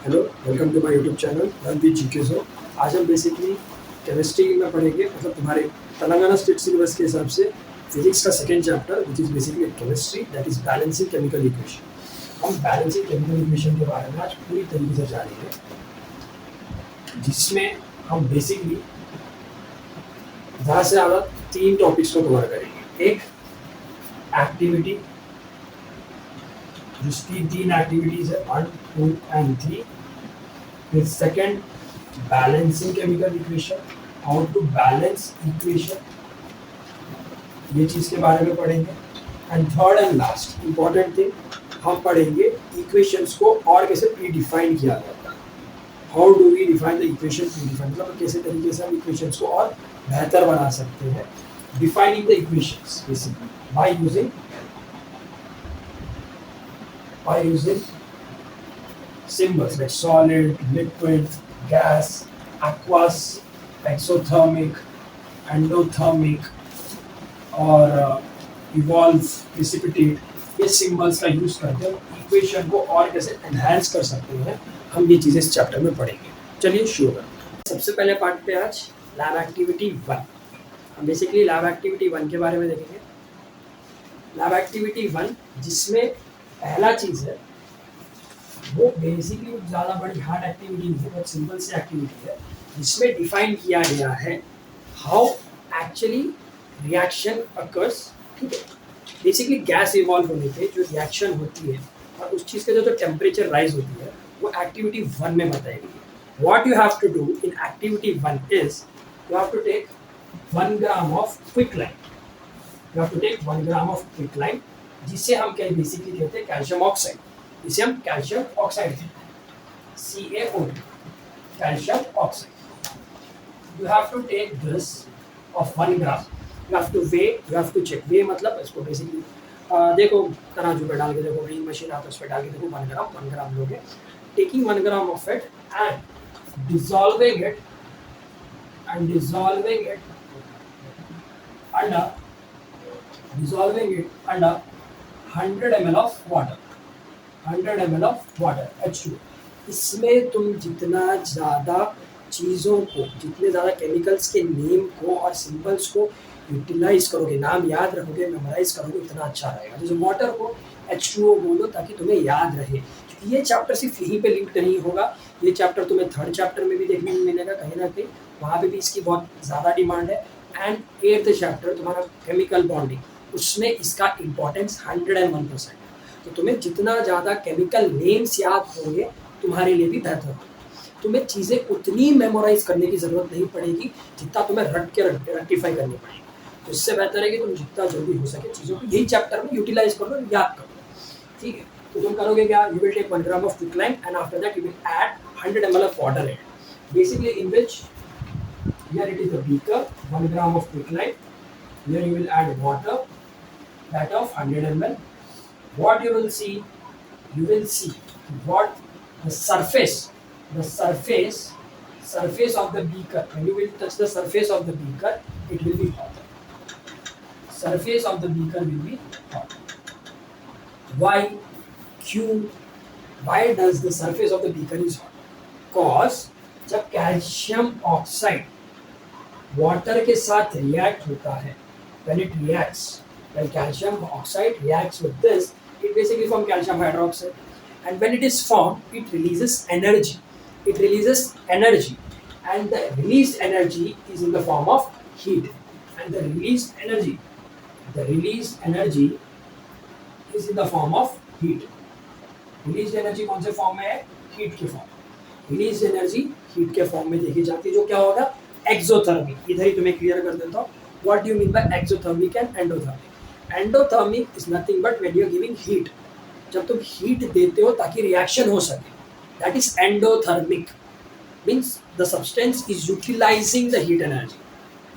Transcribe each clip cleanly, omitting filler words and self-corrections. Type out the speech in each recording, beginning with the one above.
Hello, welcome to my YouTube channel learn with GK zone. आज हम basically chemistry में पढ़ेंगे, मतलब तुम्हारे तेलंगाना स्टेट सिलेबस के हिसाब से फिजिक्स का second chapter which is basically chemistry, that is balancing chemical equation. हम बैलेंसिंग केमिकल इक्वेशन के बारे में आज पूरी तरीके से जानेंगे, जिसमें हम बेसिकली ज़्यादा से ज़्यादा 3 टॉपिक्स को कवर करेंगे। एक एक्टिविटी, जिसकी 3 एक्टिविटीज़ है 1, 2 एंड 3। फिर second balancing chemical equation, how to balance equation, ये चीज़ के बारे में पढ़ेंगे। And third and last important thing, हम पढ़ेंगे इक्वेशंस को और कैसे प्री डिफाइन किया जाता है। How do we define the equation pre define, मतलब कैसे तरीके से हम इक्वेशंस को और बेहतर बना सकते हैं। Defining the equations basically by using symbols like solid, liquid, gas, aqueous, exothermic, endothermic और evolve, precipitate, ये सिम्बल्स का यूज करके हम इक्वेशन को और कैसे एनहांस कर सकते हैं, हम ये चीज़ें इस चैप्टर में पढ़ेंगे। चलिए शुरू करते हैं। सबसे पहले पार्ट पे आज लैब एक्टिविटी 1। हम बेसिकली लैब एक्टिविटी 1 के बारे में देखेंगे। लैब एक्टिविटी 1 जिसमें पहला चीज़ है वो बेसिकली ज़्यादा बड़ी हार्ड एक्टिविटी नहीं है, बहुत सिंपल सी एक्टिविटी है, जिसमें डिफाइन किया गया है हाउ एक्चुअली रिएक्शन अकर्स। ठीक है, बेसिकली गैस इवॉल्व होने पे जो रिएक्शन होती है और उस चीज़ का जो टेम्परेचर राइज होती है वो एक्टिविटी 1 में बताई गई है। What you have to do in activity 1 is you have to take 1 gram of quicklime. You have to take 1 gram of quicklime, जिसे हम क्या बेसिकली कहते हैं कैल्शियम ऑक्साइड, इसे हम कैल्शियम ऑक्साइड कहते हैं, CaO2, calcium oxide. You have to take this of 1 gram. You have to weigh, you have to check. Weigh मतलब इसको बेसिकली देखो तराजू पे डाल के देखो, वेइंग मशीन आता है उस पर डाल के देखो 1 ग्राम लोगे। Taking 1 gram of it and dissolving it under 100 ml of water, 100 ml of water H2O। इसमें तुम जितना ज़्यादा चीज़ों को, जितने ज़्यादा केमिकल्स के नेम को और सिंबल्स को यूटिलाइज करोगे, नाम याद रखोगे, मेमोराइज करोगे, उतना अच्छा रहेगा। जैसे वाटर को H2O बोलो ताकि तुम्हें याद रहे, क्योंकि ये चैप्टर सिर्फ यहीं पे लिंक नहीं होगा, ये चैप्टर तुम्हें 3rd चैप्टर में भी देखने को मिलेगा कहीं ना कहीं, वहाँ पे भी इसकी बहुत ज़्यादा डिमांड है। एंड 8th चैप्टर तुम्हारा केमिकल बॉन्डिंग, उसमें इसका इम्पोर्टेंस 101% है। तो तुम्हें जितना ज़्यादा केमिकल नेम्स याद होंगे तुम्हारे लिए भी बेहतर होगा। तुम्हें चीज़ें उतनी मेमोराइज करने की ज़रूरत नहीं पड़ेगी जितना तुम्हें रेक्टिफाई करनी पड़ेगी। तो इससे बेहतर है कि तुम जितना जल्दी हो सके चीज़ों को यही चैप्टर में यूटिलाइज कर लो, याद कर लो। ठीक है, तो तुम करोगे क्या, you will take 1 gram of quicklime and after that you will add 100 ml of water in, basically in which here it is the beaker, 1 gram of quicklime. Here you will add water, that of 100 ml. What you will see what the surface of the beaker. When you will touch the surface of the beaker, it will be hot. Surface of the beaker will be hot. Why? Why does the surface of the beaker is hot? Because जब calcium oxide water के साथ react होता है, when calcium oxide reacts with this, it basically forms calcium hydroxide, and when it is formed it releases energy, and the released energy is in the form of heat, and the released energy is in the form of heat. released energy कौन से form में है, heat के form. released energy heat के form में देखी जाती है, जो क्या होगा, एक्सोथर्मिक। इधर ही तुम्हें क्लियर कर देता हूँ, what do you mean by exothermic and endothermic. Endothermic is nothing but when you are giving heat, जब तुम हीट देते हो ताकि रिएक्शन हो सके, that is endothermic, means the substance is utilising the heat energy,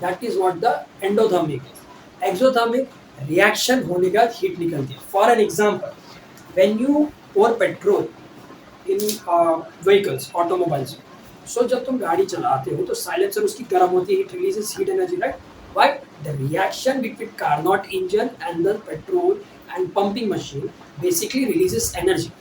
that is what the endothermic is. Exothermic reaction होने के बाद हीट निकलती है। For an example, when you pour petrol in vehicles, automobiles, so जब तुम गाड़ी चलाते हो तो साइलेंसर उसकी गर्म होती है, it releases heat energy, right? Why? The reaction between Carnot engine and the petrol and pumping machine basically releases energy.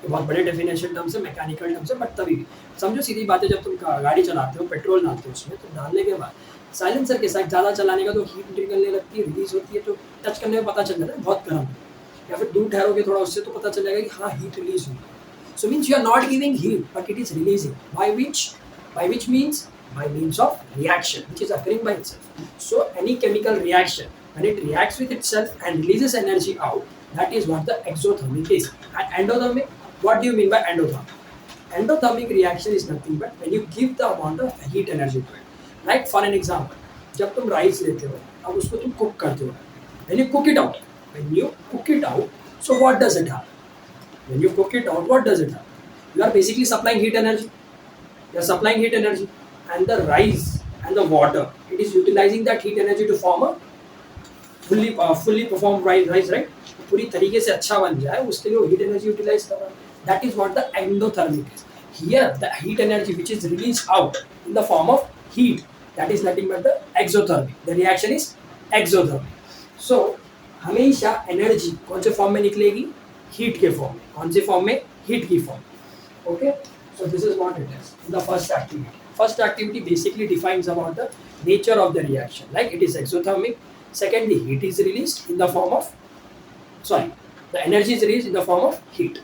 बहुत बड़े डेफिनेशन टर्म्स है, मैकेनिकल टर्म्स है, बट तभी भी समझो सीधी बात है, जब तुम गाड़ी चलाते हो, पेट्रोल डालते हो उसमें, तो डालने के बाद साइलेंसर के साथ ज़्यादा चलाने का तो हीट निकलने लगती है, रिलीज होती है, तो टच करने में पता चल जाता है बहुत गर्म है, या फिर दूर ठहरोगे थोड़ा उससे तो पता चल जाएगा कि हाँ हीट रिलीज हुई है. So means you are not giving heat, but it is releasing. By which means by means of reaction, which is occurring by itself. So any chemical reaction, when it reacts with itself and releases energy out, that is what the exothermic is. And endothermic, what do you mean by endothermic? Endothermic reaction is nothing but when you give the amount of heat energy to it. Like for an example, जब तुम rice लेते हो, अब उसको तुम cook करते हो. When you cook it out, so what does it have? When you cook it out, what does it have? You are basically supplying heat energy. You are supplying heat energy, and the rice and the water, it is utilizing that heat energy to form a fully performed rice, right? पूरी तरीके से अच्छा बन जाए, उसके लिए heat energy utilize कर रहा है. That is what the endothermic is. Here, the heat energy which is released out in the form of heat, that is nothing but the exothermic. The reaction is exothermic. So हमेशा energy कौन से form में निकलेगी? Heat के form में. कौन से form में? हीट की form. Okay, so this is what it is the first activity basically defines about the nature of the reaction. Like it is exothermic. Second, the heat is released in the form of the energy is released in the form of heat,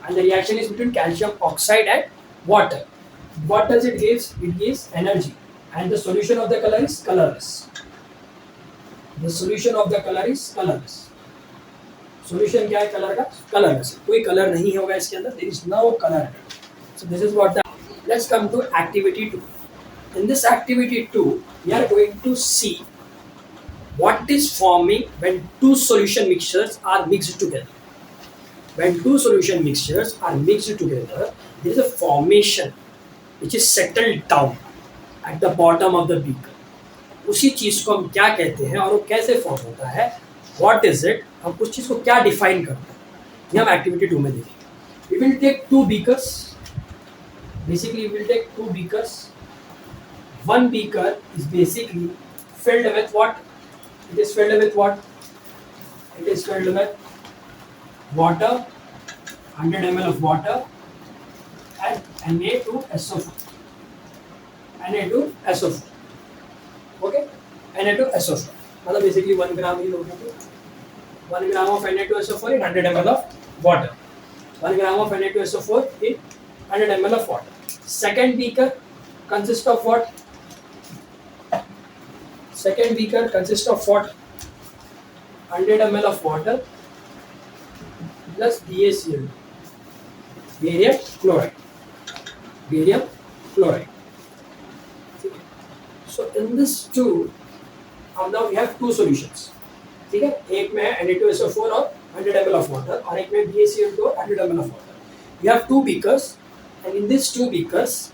and the reaction is between calcium oxide and water. What does it gives? It gives energy, and the solution of the color is colorless. The solution of the color is colorless. Solution क्या है colour का? Colourless. कोई colour नहीं होगा इसके अंदर. There is no color. So this is what the. Let's come to activity 2. In this activity 2, we are going to see what is forming when two solution mixtures are mixed together. When two solution mixtures are mixed together, there is a formation which is settled down at the bottom of the beaker. उसी चीज को हम क्या कहते हैं और वो कैसे फॉर्म होता है? What is it? हम उस चीज को क्या डिफाइन करते हैं, ये हम एक्टिविटी 2 में देखेंगे. We will take two beakers. Basically, we will take two beakers. One beaker is basically filled with what? It is filled with what? It is filled with water, 100 ml of water, and Na2SO4. Na2SO4. Okay? Na2SO4. मतलब basically 1 gram ही लोगे तो 1 gram of Na2SO4 in 100 ml of water. 1 gram of Na2SO4 in 100 ml of water. Second beaker consists of what? Second beaker consists of what? 100 ml of water plus BaCl, barium chloride. Barium chloride. So in this two, now we have two solutions. ठीक है, एक में Na2SO4 और 100 ml of water, और एक में BaCl2 और 100 ml of water. We have two beakers, and in these two beakers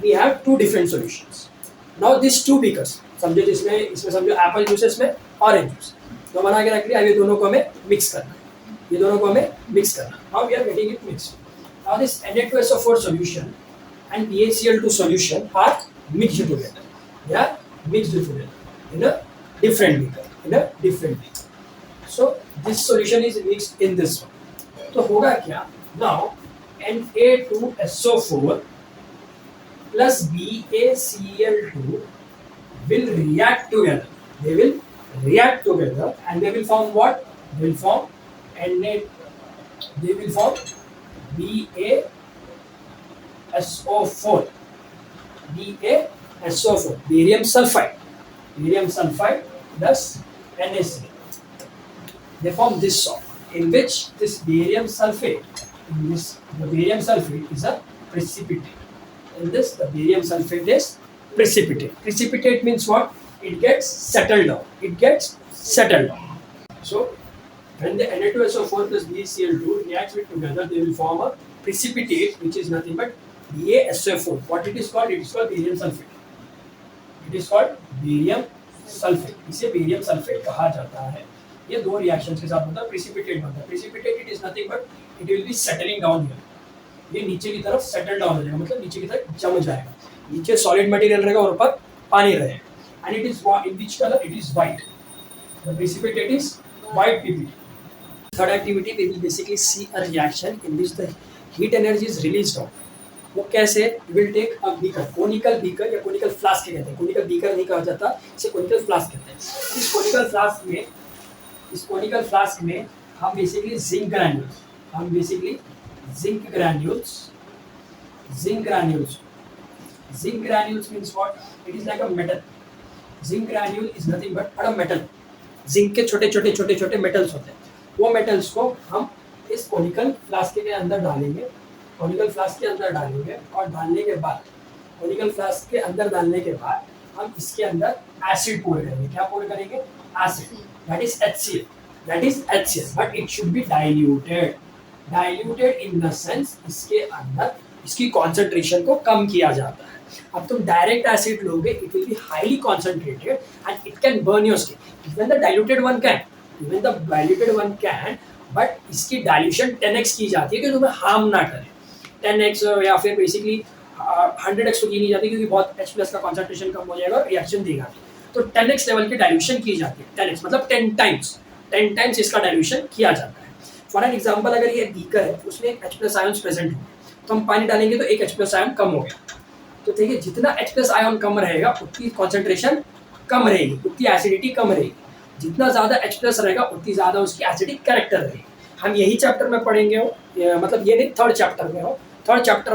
we have two different solutions. Now these two beakers, समझो इसमें समझो एप्पल जूस है, इसमें ऑरेंज जूस, तो बना के रख लिया. अब ये दोनों को हमें मिक्स करना है. ये दोनों को हमें मिक्स करना. Now we are getting it mixed. Now this Na2SO4 solution and BaCl2 solution are mixed together. They are mixed together in a different beaker. So this solution is mixed in this one. तो होगा क्या? Now Na2SO4 plus BaCl2 will react together. They will react together and they will form what? They will form BaSO4. BaSO4, barium sulfide plus NaCl. They form this salt, in which this barium sulfate, the barium sulfate is a precipitate. In this, the barium sulfate is precipitate. Precipitate means what? It gets settled down. So when the Na2SO4 plus BaCl2 reacts with together, they will form a precipitate, which is nothing but BaSO4. What it is called? It is called barium sulfate. इसे barium sulfate कहा जाता है. ये दो reactions के साथ बनता है, प्रेसिपिटेट बनता है. Precipitate it is nothing but it will B settling down here. ये नीचे की तरफ सेटल डाउन हो जाएगा, मतलब नीचे की तरफ जम जाएगा. नीचे सॉलिड मटेरियल रहेगा और ऊपर पानी रहेगा. And it is in which colour? It is white. The precipitate is white PPT. Third activity, we will basically see a reaction in which the heat energy is released out. वो कैसे? Will take a beaker, conical beaker या conical flask कहते हैं, conical beaker नहीं कहा जाता, इसे conical flask कहते हैं। इस कोनिकल फ्लास्क में हम basically zinc granules means what? It is like a metal. Zinc granule is nothing but a metal. Zinc के छोटे छोटे मेटल्स होते हैं, वो मेटल्स को हम इस कोनिकल फ्लास्क के अंदर डालेंगे, और डालने के बाद हम इसके अंदर एसिड पोर करेंगे। क्या पोर करेंगे? Acid, that is HCl, but it should be diluted in the sense इसके अंदर इसकी कॉन्सेंट्रेशन को कम किया जाता है। अब तुम डायरेक्ट एसिड लोगे, it will be highly concentrated and it can burn your skin. Even the diluted one can, but इसकी डाइल्यूशन 10x की जाती है कि तुम्हें हार्म ना करे। 10x या फिर बेसिकली 100x तो की नहीं जाती, क्योंकि बहुत H+ का कॉन्सेंट्रेशन कम हो जाएगा और रिएक्शन देगा। तो 10x लेवल की डाइल्यूशन की जाती है। 10x मतलब 10 टाइम्स इसका डाइल्यूशन किया जाता है। फॉर एन एग्जाम्पल, अगर ये बीकर है, उसमें H+ आयन प्रेजेंट हो, तो हम पानी डालेंगे तो एक H+ आयन कम हो गया। तो देखिए, जितना H+ आयन कम रहेगा उतनी कॉन्सेंट्रेशन कम रहेगी, उतनी एसिडिटी कम रहेगी। जितना ज़्यादा H+ रहेगा उतनी ज़्यादा उसकी एसिडिक कैरेक्टर रहेगी। हम यही चैप्टर में पढ़ेंगे मतलब ये नहीं, थर्ड चैप्टर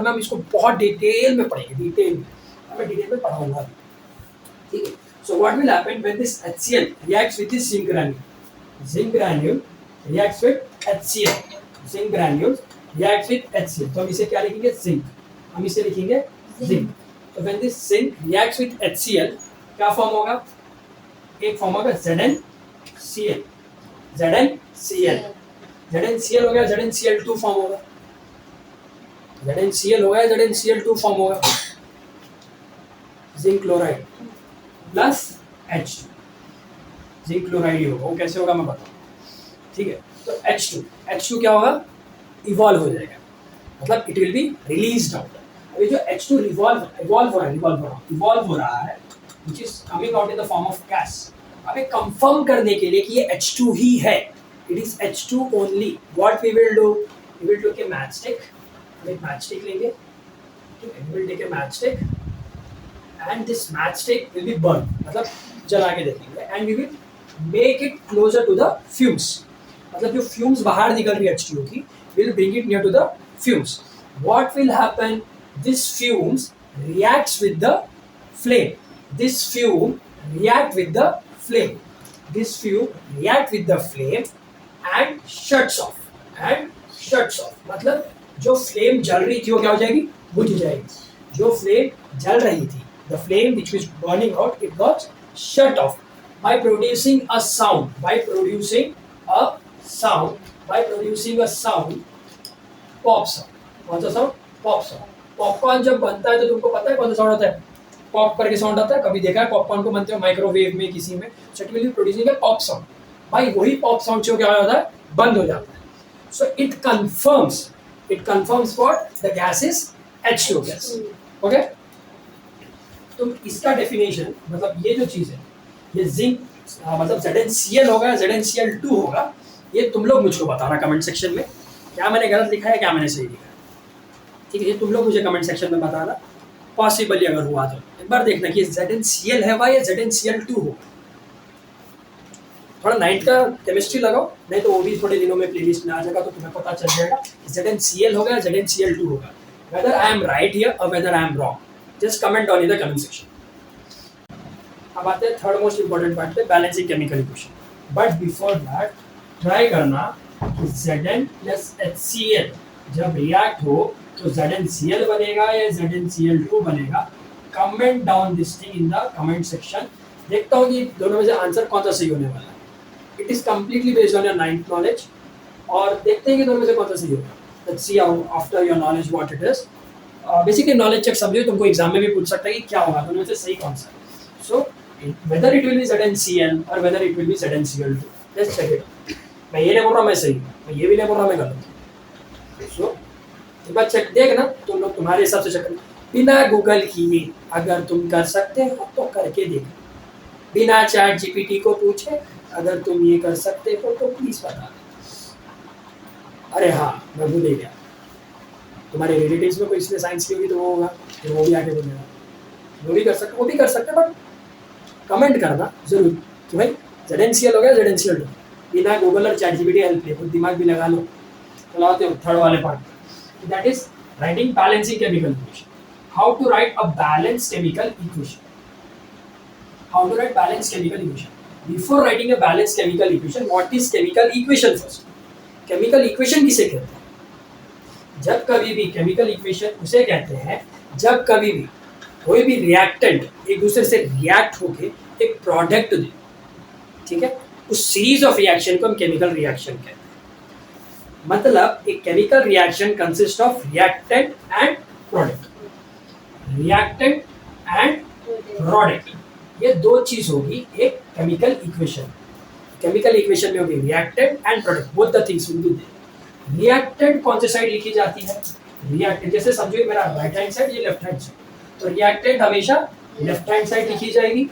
में हम इसको बहुत डिटेल में पढ़ेंगे, डिटेल में पढ़ाऊंगा। ठीक है। So what will happen when this HCl reacts with this zinc granule reacts with HCl, तो हम इसे क्या लिखेंगे? जिंक। तो when this zinc reacts with HCl, क्या फॉर्म होगा? एक फॉर्म होगा ZnCl हो गया, ZnCl2 फॉर्म होगा, ZnCl2 फॉर्म होगा। Zinc chloride plus H2, zinc chloride ही होगा। वो कैसे होगा मैं बताऊँ, ठीक है। तो H2 क्या होगा? इवॉल्व हो जाएगा, मतलब it will be released out. अभी जो H2 इवॉल्व हो रहा है which is coming out in the form of gas। अभी कंफर्म करने के लिए कि ये H2 ही है, it is H2 only, what we will do take a matchstick, हम एक matchstick लेंगे, ठीक है। we will take a matchstick and this matchstick will be burned, मतलब जला के देखेंगे, and we will make it closer to the fumes, मतलब जो fumes बाहर निकल रही है H2 की, will bring it near to the fumes। what will happen? This fumes reacts with the flame, this fume react with the flame and shuts off, मतलब जो flame जल रही थी वो क्या हो जाएगी? बुझ जाएगी। जो फ्लेम जल रही थी, the flame which was burning out, it got shut off by producing a sound, pop sound। कौन सा साउंड? Pop sound. पॉपकॉर्न जब बनता है तो तुमको पता है कौन सा साउंड आता है? पॉप करके साउंड आता है। कभी देखा है पॉपकॉर्न को बनते हो माइक्रोवेव में किसी में? So it will be producing a pop sound. भाई वही पॉप साउंड से क्या हो जाता है? बंद हो जाता है। So it confirms what? The gas is H2 gas. Okay, तो इसका डेफिनेशन मतलब ये जो चीज है, ये जिंक मतलब ZnCl होगा, ZnCl2 होगा, ये तुम लोग मुझको बताना कमेंट सेक्शन में, क्या मैंने गलत लिखा है, क्या मैंने सही लिखा है। ठीक है, ये तुम लोग मुझे कमेंट सेक्शन में बताना, पॉसिबली अगर हुआ तो एक बार देखना कि ZnCl है या ZnCl2 हो। थोड़ा 9th का केमिस्ट्री लगाओ, नहीं तो वो भी थोड़े दिनों में प्लेलिस्ट में आ जाएगा, तो तुम्हें पता चल जाएगा कि ZnCl होगा या ZnCl2 होगा। Whether I am right here और whether I am wrong, just comment on in the comment section. अब आते हैं थर्ड मोस्ट इंपॉर्टेंट पार्ट पे, balancing chemical equation. But before that try करना कि Zn प्लस HCl जब react हो तो ZnCl बनेगा या ZnCl2 बनेगा। Comment down this thing in the comment section. देखता हूँ कि दोनों में से आंसर कौन सा सही होने वाला है। It is completely based on your 9th knowledge, और देखते हैं कि दोनों में से कौन सा सही होगा। Let's see how after your knowledge what it is. Basically knowledge check समझो, तुमको एग्जाम में भी पूछ सकता है कि क्या होगा, दोनों में से सही कौन सा है। So whether it will be ZnCl और whether it will be ZnCl2, let's check it. मैं ये नहीं बोल रहा मैं सही, मैं ये भी नहीं बोल रहा मैं गलत। सो एक बार चेक देखना, तुम लोग तुम्हारे हिसाब से चेक करना, बिना गूगल किए। अगर तुम कर सकते हो तो करके देखो, बिना ChatGPT को पूछे। अगर तुम ये कर सकते हो तो प्लीज बता। अरे हाँ मैं भूल ही गया, तुम्हारे रिलेटिव्स में कोई इसने साइंस की होगी तो वो होगा, फिर वो भी आके बोलेगा। वो भी कर सकते बट कमेंट करना जरूर कि भाई जेडेंशियल हो गया जेडेंशियल टू, बिना गूगल और चैट जीपीटी हेल्प लिए खुद दिमाग भी लगा लो। चलाते हो थर्ड वाले part, that is writing balancing chemical equation. How to write a balance chemical equation, how to write balance chemical equation. Before writing a balance chemical equation, what is chemical equation first. Chemical equation किसे कहते हैं? जब कभी भी chemical equation उसे कहते हैं जब कभी भी कोई भी रिएक्टेंट एक दूसरे से रिएक्ट होके एक प्रोडक्ट दे, ठीक है, उस सीरीज ऑफ रिएक्शन को हम केमिकल रिएक्शन कहते हैं। मतलब एक chemical reaction consist of reactant and product, reactant and product, ये दो चीज होगी एक केमिकल इक्वेशन। केमिकल इक्वेशन में होगी reactant and product, both the things will be there. Reactant कौन से साइड लिखी जाती है? रिएक्टेंट जैसे समझो मेरा राइट हैंड साइड, ये लेफ्ट हैंड साइड, तो रिएक्टेंट हमेशा लेफ्ट हैंड साइड लिखी जाएगी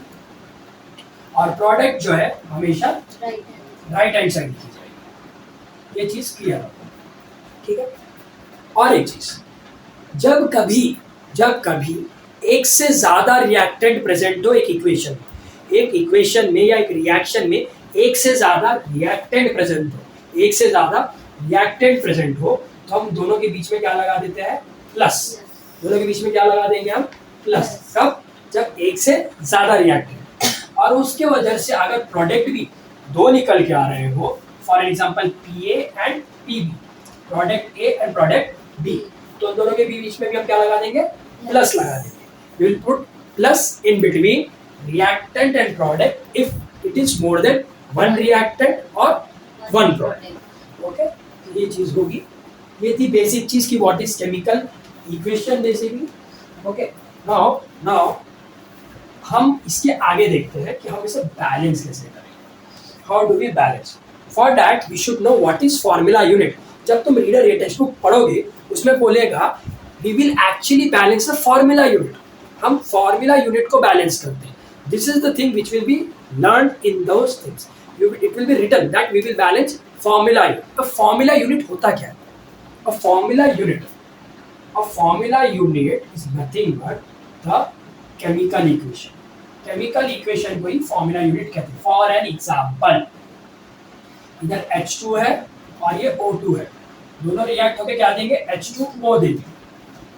और प्रोडक्ट जो है हमेशा राइट हैंड साइड लिखी जाएगी। ये चीज क्लियर है, ठीक है। और एक चीज, जब कभी एक से ज्यादा रिएक्टेंट प्रेजेंट हो एक इक्वेशन में या एक रिएक्शन में एक से ज्यादा रिएक्टेंट प्रेजेंट हो तो हम दोनों के बीच में क्या लगा देते हैं? प्लस। दोनों के बीच में क्या लगा देंगे हम? प्लस। कब? जब एक से ज्यादा रिएक्टेंट और उसके वजह से अगर प्रोडक्ट भी दो निकल के आ रहे हो, for example P A and P B, product A and product B, तो दोनों के बीच में भी हम क्या लगा देंगे? प्लस लगा देंगे। We will put plus in between reactant and product if it is more than one reactant or one product. Okay? ये चीज होगी, ये थी बेसिक चीज की what is chemical equation basically. Okay? Now हम इसके आगे देखते हैं कि हम इसे बैलेंस कैसे करें। How do we balance? For that we should know what is formula unit. जब तुम रीडर ये टेक्स्ट बुक पढ़ोगे उसमें बोलेगा we will actually balance the formula unit. हम फॉर्मूला यूनिट को बैलेंस करते हैं। This is the thing which will be learn in those things, it will be written that we will balance formula unit. Formula unit होता क्या है? A formula unit is nothing but the chemical equation. Chemical equation को ही formula unit कहते हैं। For an example, इधर H2 है और ये O2 है, दोनों रिएक्ट होकर क्या देंगे? H2O देंगे,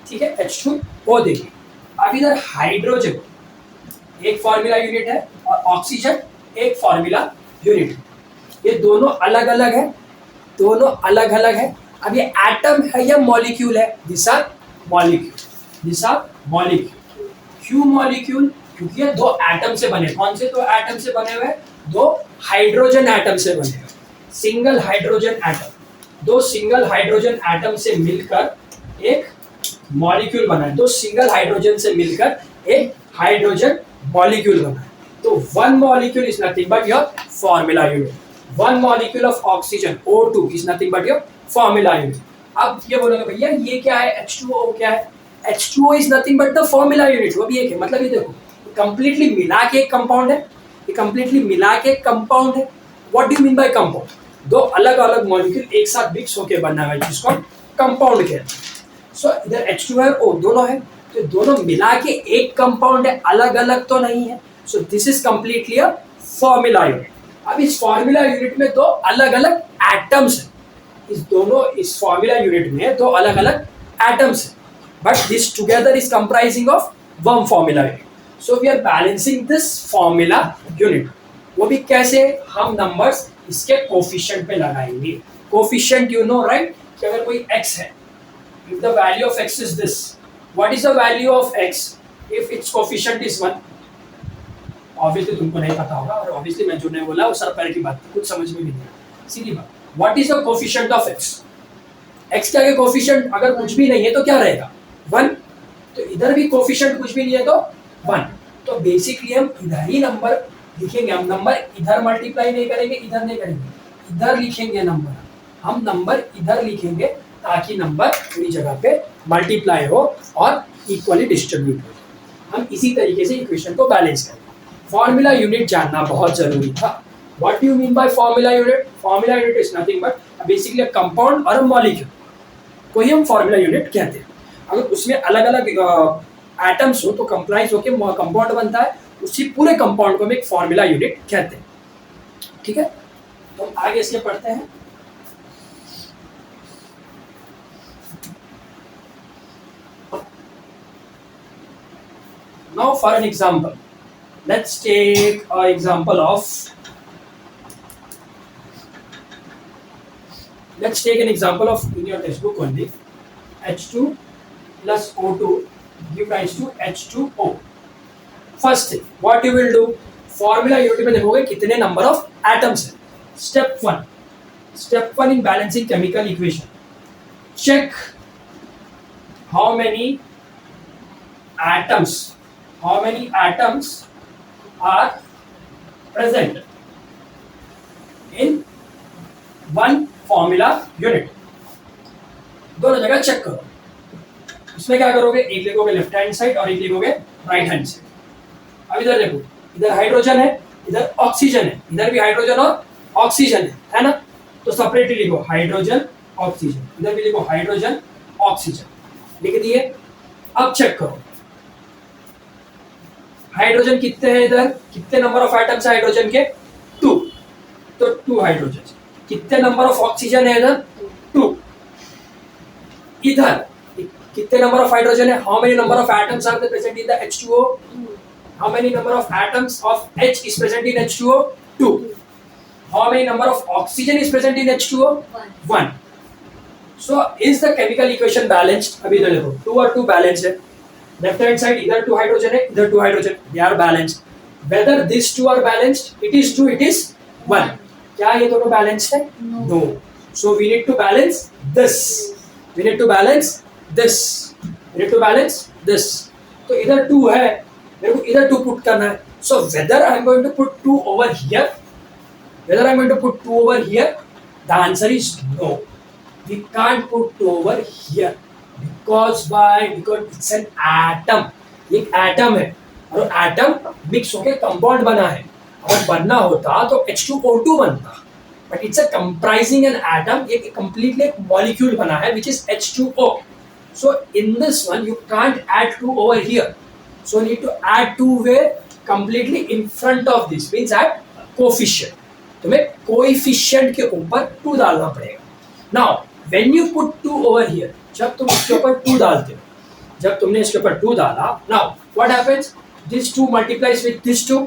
ठीक है, H2O देंगे। अब इधर हाइड्रोजन एक फॉर्मूला यूनिट है और ऑक्सीजन एक फॉर्मूला यूनिट है। ये दोनों अलग अलग है। अब ये एटम है या मॉलिक्यूल है? This are molecule. क्यों मॉलिक्यूल? क्योंकि ये दो एटम से बने। कौन से दो एटम से बने हुए? दो हाइड्रोजन एटम से बने हुए। सिंगल हाइड्रोजन एटम, दो सिंगल हाइड्रोजन एटम से मिलकर एक मॉलिक्यूल बना है। तो सिंगल हाइड्रोजन से मिलकर एक हाइड्रोजन मॉलिक्यूल बना है। तो one molecule is nothing but your formula unit. One molecule of oxygen O2 is nothing but your formula unit. अब ये बोलोगे भैया ये क्या है? H2O क्या है? H2O is nothing but the formula unit. वो भी एक है, मतलब ये देखो कंप्लीटली मिला के एक कंपाउंड है। What do you mean bye compound? दो अलग अलग मॉलिक्यूल एक साथ मिक्स होकर बना हुआ है जिसको कंपाउंड कहते हैं। सो इधर H2 है, O दोनों है, तो दोनों मिला के एक कंपाउंड है, अलग अलग तो नहीं है। So this is completely a formula unit. अब इस फॉर्मूला यूनिट में दो अलग अलग एटम्स है। इस फॉर्मूला यूनिट में दो अलग अलग एटम्स है, but this together is comprising of one formula unit. So we are balancing this formula unit. वो भी कैसे? हम नंबर्स इसके कोफिशिएंट पे लगाएंगे। कोफिशिएंट यू नो राइट, कि अगर कोई x है, if the value of x is this, what is the value of x if its coefficient is 1? obviously तुमको नहीं पता होगा, और obviously मैं जो नहीं बोला वो सर पैर की बात थी, कुछ समझ में भी नहीं आया। सीधी बात, what is the coefficient of x? x के आगे कोफिशिएंट अगर कुछ भी नहीं है तो क्या रहेगा? 1। तो इधर भी कोफिशिएंट कुछ भी नहीं है तो 1। तो बेसिकली हम इधर ही नंबर लिखेंगे। हम नंबर इधर मल्टीप्लाई नहीं करेंगे, इधर नहीं करेंगे, इधर लिखेंगे नंबर। हम नंबर इधर लिखेंगे ताकि नंबर पूरी जगह पे मल्टीप्लाई हो और इक्वली डिस्ट्रीब्यूट हो। हम इसी तरीके से इक्वेशन को बैलेंस करें। फॉर्मूला यूनिट जानना बहुत जरूरी था। What do you mean by formula unit? Formula unit is nothing but basically compound और अ मॉलिक्यूल को ही हम फॉर्मूला यूनिट कहते हैं। अगर उसमें अलग अलग एटम्स हो तो कंप्राइज होकर कंपाउंड बनता है, उसी पूरे कंपाउंड को हम एक फॉर्मूला यूनिट कहते हैं। ठीक है, तो हम आगे इसके पढ़ते हैं। Now for an example, let's take an example of in your textbook only, H2 plus O2 give rise to H2O. First thing, what you will do, formula unit में देखोगे कितने number of atoms है। Step 1 in balancing chemical equation, check how many atoms are present in one formula unit। दोनों जगह check करो। इसमें क्या करोगे, एक लिखोगे लेफ्ट हैंड साइड और एक लिखोगे राइट हैंड साइड। अब इधर देखो, इधर हाइड्रोजन है, इधर ऑक्सीजन है, इधर भी हाइड्रोजन और ऑक्सीजन है ना, तो सेपरेटली लिखो हाइड्रोजन ऑक्सीजन, इधर भी लिखो हाइड्रोजन ऑक्सीजन, लिख दिए। अब चेक करो हाइड्रोजन कितने हैं, इधर कितने नंबर ऑफ एटम्स है हाइड्रोजन के, 2, तो 2 हाइड्रोजन। कितने नंबर ऑफ ऑक्सीजन है इधर, 2। इधर कितने नंबर ऑफ हाइड्रोजन है, how many number of atoms are present in the H2O, how many number of atoms of H is present in H2O, 2, how many number of oxygen is present in H2O, 1। So is the chemical equation balanced. अभी इधर देखो 2 और 2 balance है, left hand side इधर 2 hydrogen है, इधर 2 hydrogen, they are balanced. Whether this 2 are balanced, it is 2, it is 1। क्या ये दोनों बैलेंस्ड है? No. So we need to balance this, we need to balance this, we need to balance this. तो इधर 2 है, मेरे को इधर 2 पुट करना है। So whether I am going to put 2 over here, whether I am going to put 2 over here, the answer is no, we can't put 2 over here. Because why? Because it's an atom, एक atom है और atom mix होके compound बना है। अगर बनना होता तो H2O2 बनता, but it's a comprising an atom, एक कंप्लीटली एक मॉलिक्यूल बना है which is H2O। So in this one you can't add 2 over here, so need to add 2 way completely in front of this, means add coefficient. तुम्हें coefficient के ऊपर 2 डालना पड़ेगा। Now when you put 2 over here, जब तुम इसके ऊपर 2 डालते हो, जब तुमने इसके ऊपर 2 डाला, now what happens, this 2 multiplies with this 2,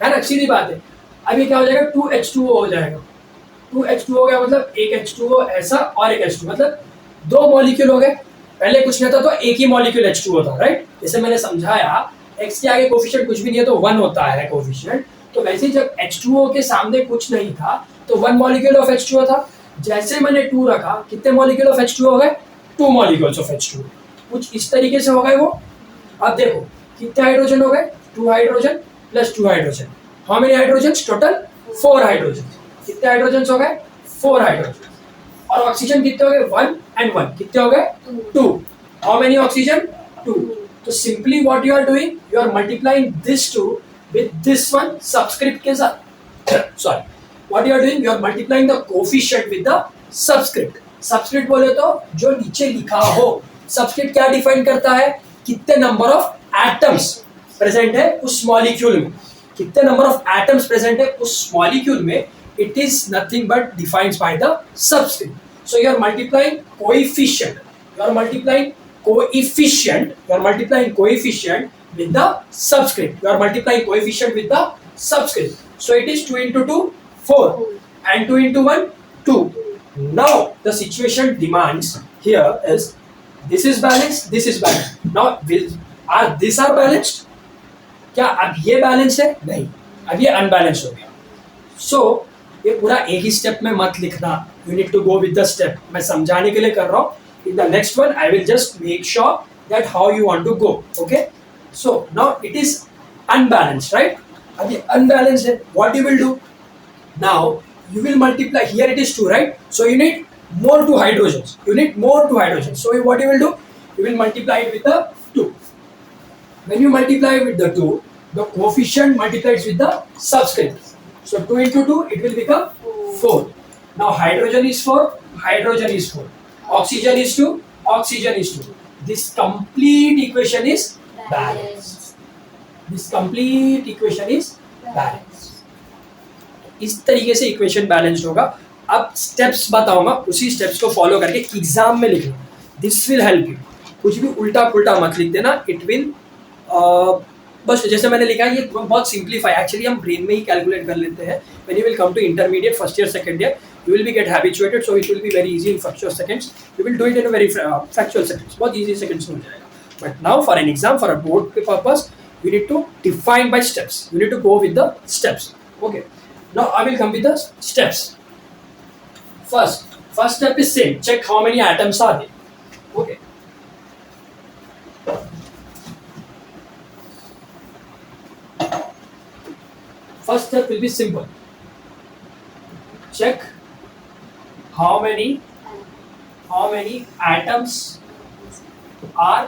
है ना, सीधी बात है। अभी क्या हो जाएगा, 2H2O हो जाएगा। 2H2O हो गया, मतलब एक H2O ऐसा और एक H2, मतलब 2 मॉलिक्यूल हो गए। पहले कुछ नहीं था तो एक ही मॉलिक्यूल H2O था, राइट। जैसे मैंने समझाया x के आगे कोफिशिएंट कुछ भी नहीं है तो 1 होता है कोफिशिएंट, तो वैसे जब H2O के सामने कुछ नहीं था तो 1 मॉलिक्यूल ऑफ H2O था। जैसे मैंने 2 रखा, कितने मॉलिक्यूल ऑफ H2O हो गए, 2 मॉलिक्यूल्स ऑफ H2O। कुछ इस तरीके से हो गए वो। अब देखो कितने हाइड्रोजन हो गए, 2 hydrogen plus 2 hydrogen, how many hydrogens, total 4 hydrogen. कितने हाइड्रोजन हो गए, 4 हाइड्रोजन। और ऑक्सीजन कितने हो गए, 1 and 1, कितने हो गए, 2, हाउ मेनी ऑक्सीजन, 2। तो simply what you are doing, you are multiplying this 2 with this one subscript के साथ, sorry, what you are doing, you are multiplying the coefficient with the subscript. Subscript बोले तो जो नीचे लिखा हो। सबस्क्रिप्ट क्या डिफाइन करता है, कितने नंबर ऑफ एटम्स प्रेजेंट है उस मॉलिक्यूल में, कितने नंबर ऑफ एटम्स प्रेजेंट है उस मॉलिक्यूल में, it is nothing but defined by the subscript. So you are multiplying coefficient, you are multiplying coefficient, you are multiplying coefficient with the subscript, you are multiplying coefficient with the subscript, so it is 2 into 2 4 and 2 into 1 2. Now the situation demands here is this is balanced, this is balanced. Now are these are balanced? क्या अब ये balance है? नहीं, अब ये unbalance हो गया। सो ये पूरा एक ही स्टेप में मत लिखना, you need to go with the step. मैं समझाने के लिए कर रहा हूँ। In the next one I will just make sure that how you want to go, okay. So now it is unbalanced, right? अब ये unbalanced है, what you will do? Now you will multiply, here it is 2, right? So you need more 2 hydrogens, you need more 2 hydrogens. So what you will do? You will multiply it with the 2. When you multiply with the 2, the coefficient multiplies with the subscript. So 2 into 2, it will become 4. Now hydrogen is 4, hydrogen is 4. Oxygen is 2, oxygen is 2. This complete equation is balanced. This complete equation is balanced. इस तरीके से equation balanced होगा. अब steps बताऊंगा, उसी steps को follow करके exam में लिखना. This will help you. कुछ भी उल्टा पुल्टा मत लिख देना. इट विल बस जैसे मैंने लिखा है ये बहुत सिंप्लीफाई. एक्चुअली हम ब्रेन में ही कैलकुलेट कर लेते हैं. When you will come to intermediate first year second year you will be get habituated, so it will be very easy in fractional seconds. You will do it in a very fractional seconds. बहुत easy seconds में हो जाएगा. But now for an exam, for a board purpose, you need to define by steps. You need to go with the steps. Okay. Now I will come with the steps. First step is same. Check how many atoms are there. Okay. First step will be simple. Check how many atoms are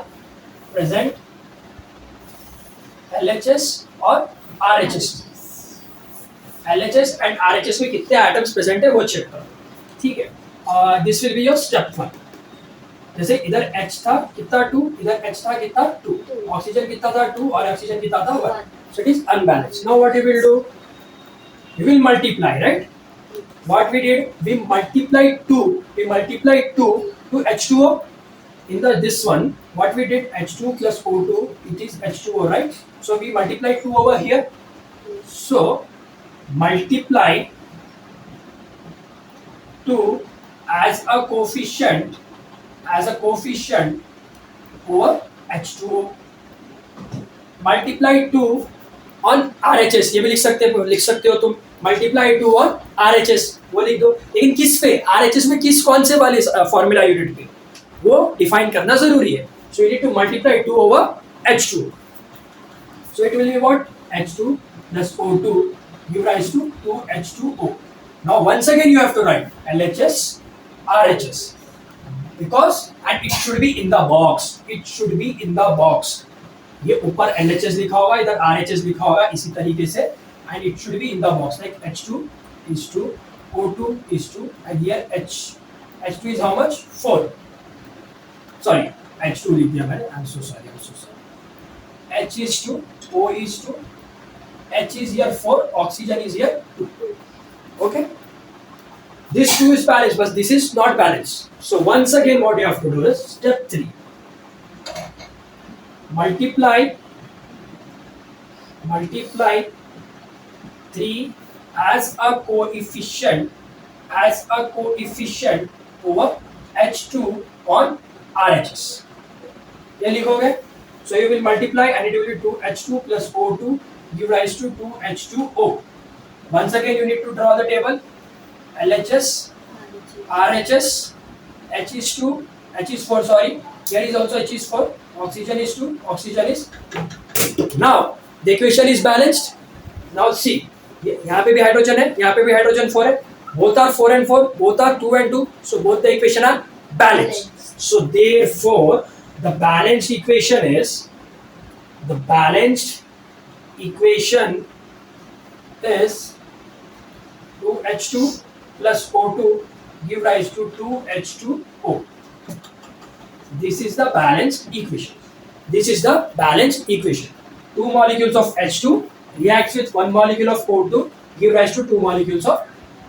present LHS और RHS. LHS and RHS में कितने atoms present है वो check करो. ठीक है. This will be your step 1. जैसे इधर H था कितना 2, इधर H था कितना 2, ऑक्सीजन कितना था 2 और ऑक्सीजन कितना था 1. So it is unbalanced. Now what you will do? You will multiply, right? What we did, we multiplied 2 to H2O. In this one, what we did, H2 plus O2, it is H2O, right? So we multiplied 2 over here. So multiply 2 as a coefficient over H2O. Multiply 2 on RHS. ये भी लिख सकते हो तुम. Multiply 2 और RHS वो लिख दो. लेकिन किस पे, RHS में कौन से वाले फॉर्मूला यूनिट पे, वो डिफाइन करना जरूरी है. So you need to multiply 2 over H2. So it will be what, H2 plus O2 give rise to 2H2O. Now once again you have to write LHS RHS because and it should be in the box. It should be in the box. ये ऊपर LHS लिखा होगा, इधर RHS लिखा होगा इसी तरीके से. And it should be in the box like H2 is 2, O2 is 2, and here H2 is how much? 4. Sorry, H2 लिख दिया मैंने. I'm so sorry. H is 2, O is 2, H is here 4, oxygen is here 2. Okay. This 2 is balanced, but this is not balanced. So once again, what you have to do is step 3. Multiply 3 as a coefficient over H2 on RHS. ये लिखोगे. So you will multiply and it will be 2H2 plus O2 give rise to 2H2O. Once again you need to draw the table. LHS, RHS, H is 2, H is 4, sorry. Here is also H is 4, oxygen is 2, oxygen is 2. Now the equation is balanced. Now see, यहाँ पे भी hydrogen है, यहाँ पे भी hydrogen 4 है. Both are 4 and 4, both are 2 and 2. So both the equation are balanced. So therefore the balanced equation is 2H2 plus O2 give rise to 2H2O. This is the balanced equation. Two molecules of H2 reacts with one molecule of O2 give rise to two molecules of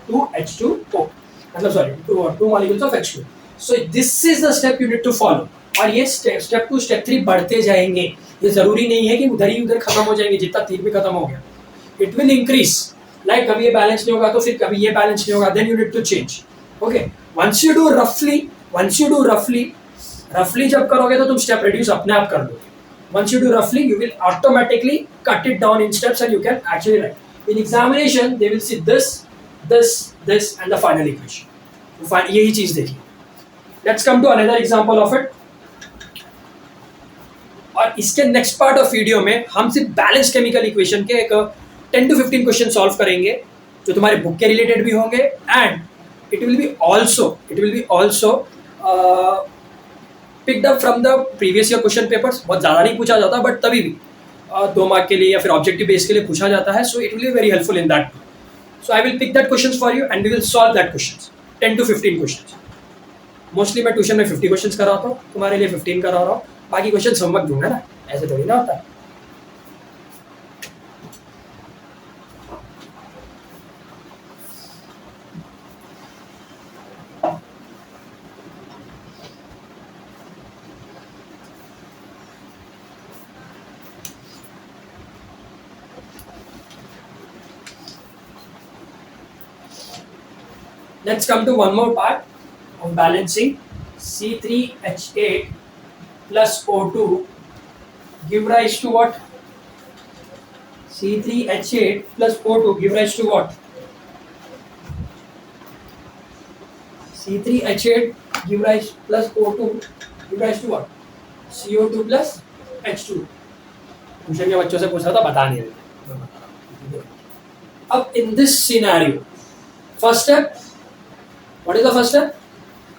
2H2O. Two molecules of H2. So this is the step you need to follow. और ये step 2 step 3 बढ़ते जाएंगे. ये जरूरी नहीं है कि उधर खत्म हो जाएंगे. जितना 3 में खत्म हो गया, it will increase. Like कभी ये बैलेंस नहीं होगा तो फिर कभी ये बैलेंस नहीं होगा. Then you need to change. Okay. Once you do roughly जब करोगे तो तुम step reduce अपने आप कर दोगे. Once you do roughly, you will automatically cut it down in steps and you can actually write. In examination, they will see this, and the final equation. तो यही चीज देखिए. Let's come to another example of it. और इसके next part of video में हम सिर्फ balance chemical equation के एक 10 to 15 क्वेश्चन सॉल्व करेंगे जो तुम्हारे बुक के रिलेटेड भी होंगे and it will B also picked up from the previous year question papers. बहुत ज़्यादा नहीं पूछा जाता बट तभी भी 2 मार्क के लिए या फिर ऑब्जेक्टिव बेस के लिए पूछा जाता है. So it will be very helpful in that. So I will pick that questions for you and we will solve that questions. 10 to 15 questions. Mostly मैं ट्यूशन में 50 क्वेश्चंस कराता हूँ, तुम्हारे लिए 15 करा रहा हूँ, बाकी क्वेश्चन समझ दूंगा ना, ऐसे थोड़ी ना होता है. Let's come to one more part of balancing. C3H8 plus O2 give rise to what? C3H8 plus O2 give rise to what? C3H8 give rise plus O2 give rise to what? CO2 plus H2. Tuition के बच्चों से पूछा था, बता नहीं रहे. अब in this scenario, first step, what is the first step?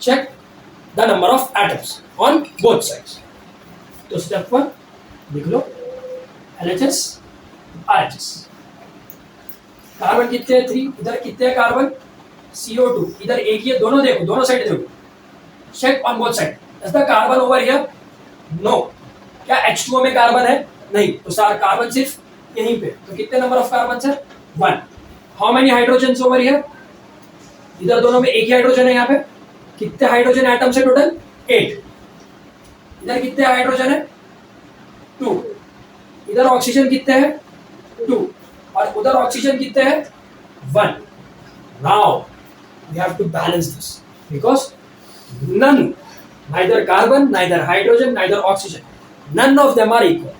Check the number of atoms on both sides. तो step 1 लिख लो LHS RHS. कार्बन कितने हैं? 3. इधर कितने हैं कार्बन? CO2. इधर एक ही है, दोनों देखो, दोनों साइड देखो. Check on both sides. Is the carbon over here? No. क्या H2O में कार्बन है? नहीं. तो सारा कार्बन सिर्फ यहीं पे. तो कितने नंबर ऑफ कार्बन है? 1. How many hydrogens over here? इधर दोनों में एक ही हाइड्रोजन है. यहाँ पे कितने हाइड्रोजन एटम्स है टोटल? 8. इधर कितने हाइड्रोजन है? 2. इधर ऑक्सीजन कितने हैं? 2. और उधर ऑक्सीजन कितने हैं? 1. Now we have to balance this because none, neither carbon, neither hydrogen, neither oxygen, none of them are equal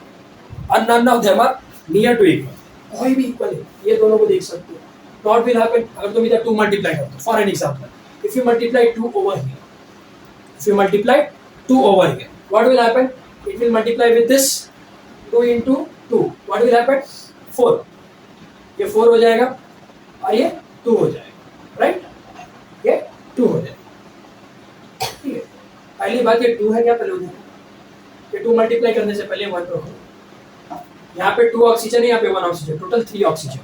और none of them are near to equal. कोई भी इक्वल है, ये दोनों को देख सकते हो. What will happen अगर तुम इधर 2 मल्टीप्लाई करते हो? For an example, if you multiply 2 over here, if you multiply 2 over here, what will happen? It will multiply with this 2 into 2. What will happen? 4. ये 4 हो जाएगा और ये 2 हो जाएगा, राइट? ये 2 हो जाएगा. ठीक है, पहली बात ये 2 है क्या? पहले उधर ये 2 मल्टीप्लाई करने से पहले 1 रखो. यहाँ पे 2 ऑक्सीजन है, यहाँ पे 1 ऑक्सीजन, टोटल 3 ऑक्सीजन.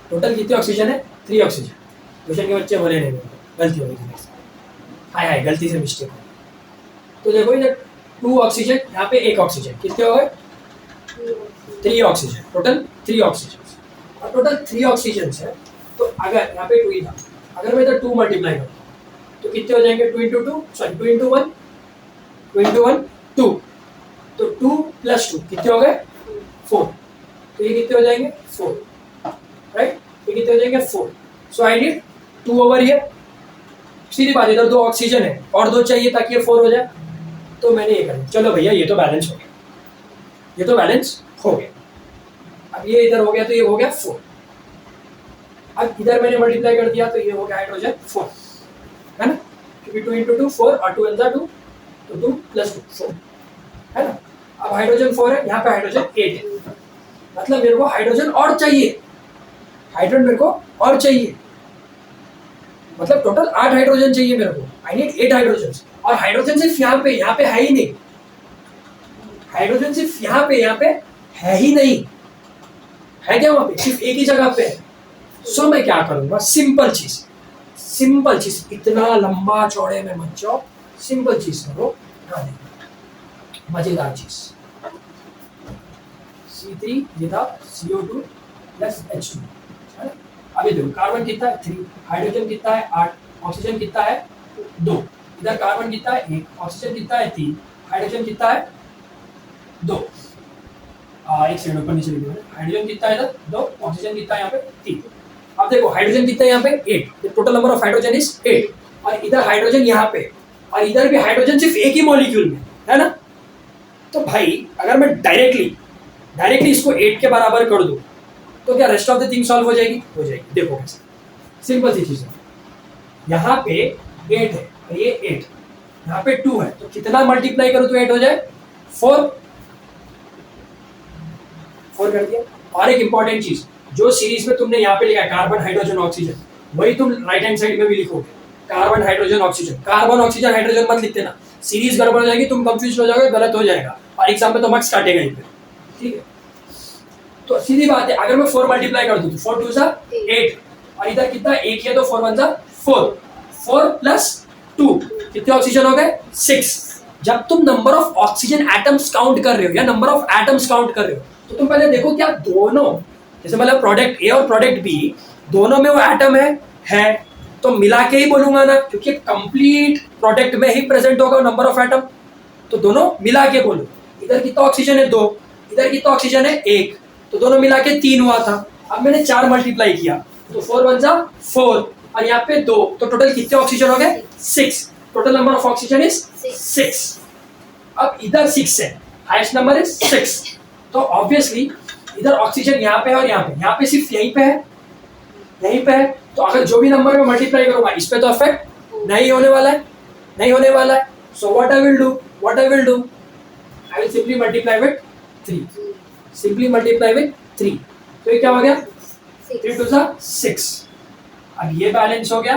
टोटल कितने ऑक्सीजन है? 3 ऑक्सीजन. क्वेश्चन के बच्चे बोले नहीं, गलती हो गई. हाय हाय, गलती से मिस्टेक हो. तो देखो इधर 2 ऑक्सीजन, यहाँ पे 1 ऑक्सीजन, कितने हो गए? 3 ऑक्सीजन. टोटल 3 ऑक्सीजन और टोटल 3 ऑक्सीजन है. तो अगर यहाँ पे 2 ही था, अगर मैं इधर 2 मल्टीप्लाई करता हूँ तो कितने हो जाएंगे? 2 into 2, सॉरी 2 into 1, 2 into 1 2. तो 2 plus 2 कितने हो गए? 4. तो ये कितने हो जाएंगे? 4. राइट, ये कितने हो जाएंगे? 4. सो आई नीड 2 ओवर हियर. सीधी बात, इधर 2 ऑक्सीजन है और 2 चाहिए ताकि ये 4 हो जाए. तो मैंने ये कर, चलो भैया ये तो बैलेंस हो गया, ये तो बैलेंस हो गया. अब ये इधर हो गया तो ये हो गया 4. अब इधर मैंने मल्टीप्लाई कर दिया तो ये हो गया हाइड्रोजन 4, है ना? क्योंकि 2 into 2 4 और 2 into 2 तो 2 plus 2 4, है ना? अब हाइड्रोजन 4 है, यहाँ पे हाइड्रोजन 8 है, मतलब मेरे को हाइड्रोजन और चाहिए. हाइड्रोजन मेरे को और चाहिए, मतलब टोटल 8 हाइड्रोजन चाहिए मेरे को. I need 8 hydrogen. और हाइड्रोजन सिर्फ यहाँ पे है ही नहीं. हाइड्रोजन सिर्फ यहाँ पे है ही नहीं. है क्या वहाँ पे? सिर्फ एक ही जगह पे है. सो मैं क्या करूँगा? सिंपल चीज, इतना लंबा चौड़े में मत जाओ, सिंपल चीज करो. मजेदार चीज. C3 ये था CO2 प्लस H2. अभी देखो कार्बन कितना है? 3. हाइड्रोजन कितना है? 8. ऑक्सीजन कितना है? 2. इधर कार्बन कितना है? 1. ऑक्सीजन कितना है? 3. हाइड्रोजन कितना है? 2. एक सेकंड ऊपर नीचे लिखो. हाइड्रोजन कितना है इधर? 2. ऑक्सीजन कितना है यहाँ पे? 3. अब देखो हाइड्रोजन कितना है यहाँ पे? 8. Total number of hydrogen is 8. और इधर हाइड्रोजन यहाँ पे, और इधर भी हाइड्रोजन सिर्फ एक ही मॉलिक्यूल में, है ना? तो भाई अगर मैं डायरेक्टली इसको 8 के बराबर कर दूं तो क्या rest of the thing solve हो जाएगी? हो जाएगी. देखो कैसे, सिंपल सी चीज है. यहाँ पे 8 है और ये 8, यहाँ पे 2 है, तो कितना मल्टीप्लाई करो तो 8 हो जाए? 4 कर दिया. और एक इंपॉर्टेंट चीज, जो सीरीज में तुमने यहाँ पे लिखा है कार्बन हाइड्रोजन ऑक्सीजन, वही तुम राइट हैंड साइड में भी लिखोगे. Carbon hydrogen oxygen, carbon oxygen hydrogen मत लिखते ना, सीरीज गड़बड़ हो जाएगी, तुम कंफ्यूज हो जाओगे, गलत हो जाएगा और एग्जाम में तो मार्क्स काटेगा ही. ठीक है, तो सीधी बात है, अगर मैं 4 मल्टीप्लाई कर दूं तो 4 2 सा 8, और इधर कितना 1 है तो 4 1 सा 4, 4 प्लस 2 कितने ऑक्सीजन हो गए 6। जब तुम number of oxygen atoms count कर रहे हो या नंबर ऑफ एटम्स काउंट कर रहे हो तो तुम पहले देखो क्या दोनों, जैसे मतलब प्रोडक्ट ए और प्रोडक्ट बी दोनों में वो एटम है तो मिला के ही बोलूंगा ना, क्योंकि कंप्लीट प्रोडक्ट में ही प्रेजेंट होगा नंबर ऑफ एटम, तो दोनों मिला के बोलो। इधर कितना ऑक्सीजन है 2, इधर कितना ऑक्सीजन है 1, तो दोनों मिला के 3 हुआ था। अब मैंने 4 मल्टीप्लाई किया तो 4 1 जा 4 और यहाँ पे 2, तो टोटल कितने ऑक्सीजन हो गए 6। Total number of oxygen is 6। अब इधर 6 है, हाईएस्ट नंबर इज 6, तो ऑब्वियसली इधर ऑक्सीजन यहाँ पे है और यहाँ पे सिर्फ यहीं पे है, तो अगर जो भी नंबर में मल्टीप्लाई करूंगा इस पे तो इफेक्ट नहीं होने वाला है, so what I will do I will simply multiply with 3, तो ये क्या हो गया 3 2 6। अब ये बैलेंस हो गया,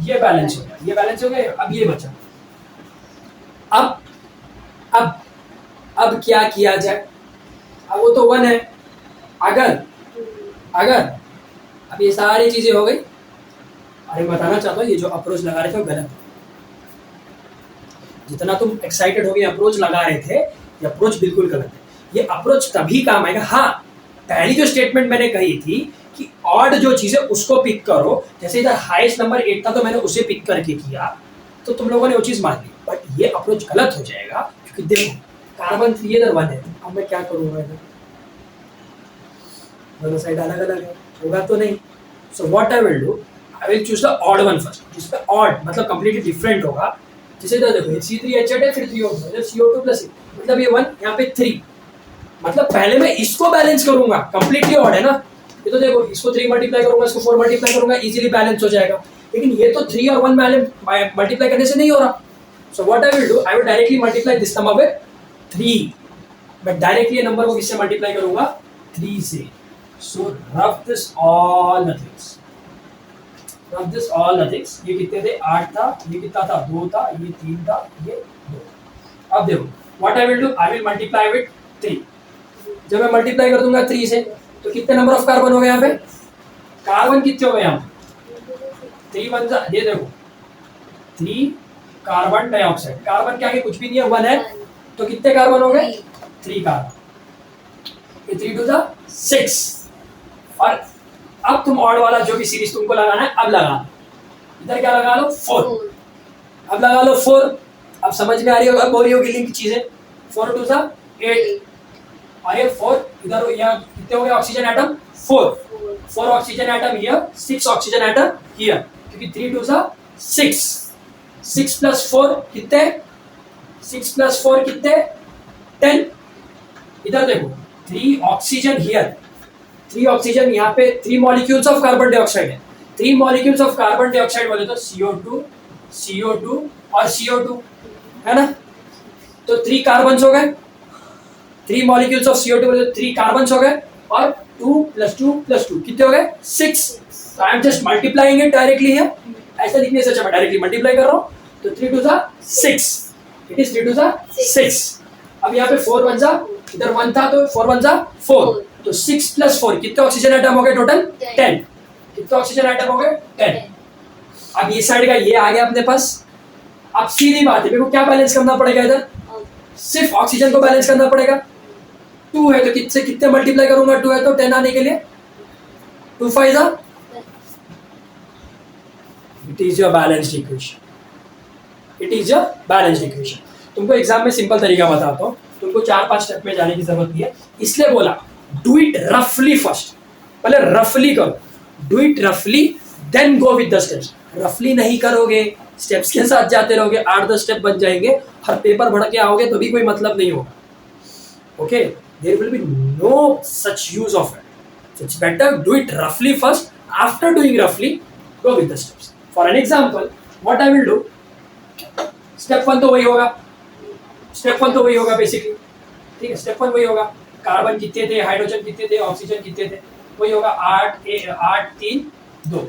ये बैलेंस हो गया, अब ये बचा। अब क्या किया जाए, अब वो तो 1 है, अगर अब ये सारी चीजें हो गई, अरे बताना चाहता हूँ ये जो अप्रोच लगा रहे थे वो गलत है। जितना तुम एक्साइटेड हो गए अप्रोच लगा रहे थे, ये अप्रोच बिल्कुल गलत है। ये अप्रोच तभी काम आएगा, हाँ पहली जो स्टेटमेंट मैंने कही थी कि ऑड जो चीज है उसको पिक करो, जैसे इधर हाईएस्ट नंबर 8 था तो मैंने उसे पिक करके किया तो तुम लोगों ने वो चीज मान ली, बट ये अप्रोच गलत हो जाएगा क्योंकि देखो कार्बन 3 इधर 1 है, अब मैं क्या करूंगा, इधर दोनों साइड अलग अलग है, होगा तो नहीं। So what I will do, I will choose the odd one first, जिसमें ऑड मतलब कंप्लीटली डिफरेंट होगा। जैसे इधर देखो C3H8 है, फिर 3O2, इधर CO2 प्लस मतलब ये 1, यहाँ पे 3, मतलब पहले मैं इसको बैलेंस करूंगा, कंप्लीटली ऑड है ना, ये तो देखो इसको 3 मल्टीप्लाई करूंगा, इसको 4 मल्टीप्लाई करूंगा, इजीली बैलेंस हो जाएगा, लेकिन ये तो 3 और 1 मल्टीप्लाई करने से नहीं हो रहा। So what I will do, I will directly multiply this number with 3, मैं डायरेक्टली ये नंबर को किससे मल्टीप्लाई करूंगा 3 से। सो रफ दिस ऑल नथिंग्स, ये कितने थे 8 था, ये कितना था 2 था, ये 3 था, ये 2। अब देखो what I will do, I will multiply with 3। जब मैं मल्टीप्लाई कर दूंगा 3 से तो कितने नंबर ऑफ कार्बन हो गए यहाँ पे, कार्बन कितने हो गए यहाँ पे 3 1 ये देखो 3 कार्बन डाइऑक्साइड, कार्बन क्या है कुछ भी नहीं है 1 है, तो कितने कार्बन हो गए 3 कार्बन, ये 3 2 6। और अब तुम ऑड वाला जो भी सीरीज तुमको लगाना है अब लगा, इधर क्या लगा लो 4, अब लगा लो 4। अब समझ में आ रही होगी लिंक चीजें, 4 2 8 और ये 4 इधर यहाँ कितने हो गए oxygen atom 4 oxygen atom here, 6 oxygen atom here, क्योंकि 3 2 6, 6 प्लस 4 कितने 6 प्लस 4 कितने 10। इधर देखो 3 ऑक्सीजन हियर, 3 ऑक्सीजन यहाँ पे 3 मॉलिक्यूल्स ऑफ कार्बन डाइऑक्साइड है, 3 मॉलिक्यूल्स ऑफ कार्बन डाइऑक्साइड बोले तो CO2 और CO2 है ना, तो 3 कार्बन्स हो गए, 3 मॉलिक्यूल्स ऑफ CO2 बोले तो 3 कार्बन्स हो गए, और 2 + 2 + 2 कितने हो गए 6। तो I am just multiplying it directly here, ऐसा लिखने से अच्छा मैं डायरेक्टली मल्टीप्लाई कर रहा हूँ, तो 3 2 6, इट इज 3 2 6। अब यहाँ पे 4 1 इधर 1 था तो 4 1 4, तो 6 + 4 कितने ऑक्सीजन एटम हो गए टोटल 10, कितने ऑक्सीजन एटम हो गए 10। अब ये साइड का ये आ गया अपने पास। अब सीधी बात है, मेरे को क्या बैलेंस करना पड़ेगा, इधर सिर्फ ऑक्सीजन को बैलेंस करना पड़ेगा। 2 है तो कितने मल्टीप्लाई करूंगा, 2 है तो 10 आने के लिए 2 5 it is your balanced equation. तुमको एग्जाम में सिंपल तरीका बताता हूँ, तुमको 4-5 स्टेप में जाने की जरूरत नहीं है, इसलिए बोला डू इट रफली फर्स्ट, पहले रफली करो, डू इट रफली then go with the steps. रफली नहीं करोगे, स्टेप्स के साथ जाते रहोगे, 8-10 स्टेप बन जाएंगे, हर पेपर भर के आओगे तो भी कोई मतलब नहीं होगा। Okay, there will be no such use of it, so it's better do it रफली फर्स्ट, आफ्टर डूइंग रफली गो with the steps. For an example what I will do, step 1 तो वही होगा बेसिकली, ठीक है, स्टेप 1 वही होगा, कार्बन कितने थे, हाइड्रोजन कितने थे, ऑक्सीजन कितने थे, वही होगा 8 3 2।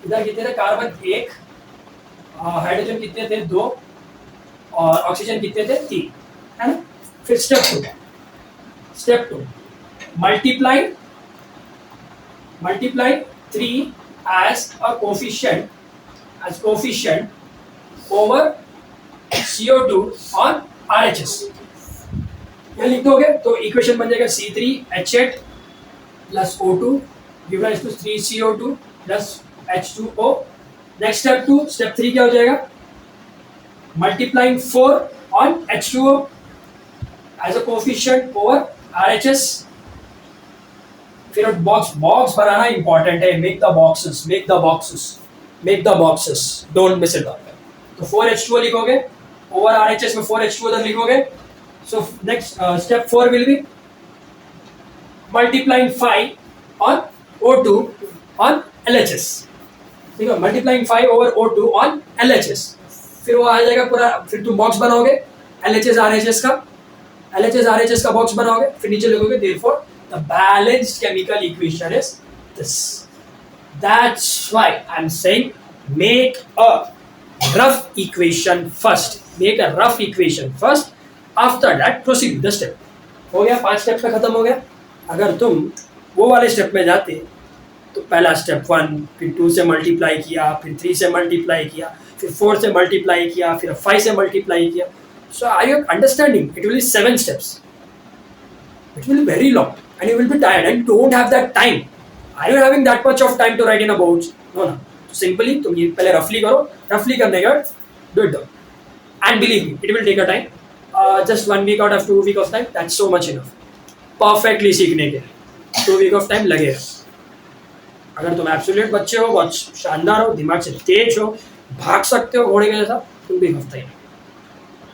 इधर कितने थे, कार्बन 1, हाइड्रोजन कितने थे 2, और ऑक्सीजन कितने थे 3, है ना। फिर step 2 multiply multiply 3 as a coefficient over CO2 on RHS. यहाँ लिख दोगे तो इक्वेशन बन जाएगा C3H8 plus O2 give rise to 3CO2 plus H2O. Next step 2, step 3 क्या हो जाएगा? Multiplying 4 on H2O as a coefficient over RHS. फिर बॉक्स बनाना इंपॉर्टेंट है. Make the boxes, don't miss it. तो 4H2O लिखोगे, ओवर RHS में 4H2O तक लिखोगे. So next step 4 will be multiplying 5 on O2 on LHS. ठीक है, multiplying 5 over O2 on LHS. फिर वो आ जाएगा पूरा. फिर तुम बॉक्स बनाओगे LHS RHS का बॉक्स बनाओगे. फिर नीचे लिखोगे therefore the balanced chemical equation is this. That's why I'm saying make a rough equation first. After that proceed with the step. हो गया, 5 स्टेप पे खत्म हो गया. अगर तुम वो वाले स्टेप में जाते तो पहला स्टेप 1, फिर 2 से मल्टीप्लाई किया, फिर 3 से मल्टीप्लाई किया, फिर 4 से मल्टीप्लाई किया, फिर 5 से मल्टीप्लाई किया. So are you understanding? It will be 7 steps. It will be very long and you will be tired and don't have that time. Are you having that much of time to write in a board? No. So simply तुम ये पहले रफली करो. रफली करने के बाद do it down. And believe me, it will take a time. Just 1 week out of 2 week of time. That's so much enough. Perfectly सीखने के 2 week of time लगेगा. अगर तुम एब्सोल्यूट बच्चे हो, बहुत शानदार हो, दिमाग से तेज हो, भाग सकते हो घोड़े के जैसा, तुम भी हफ्ता ही.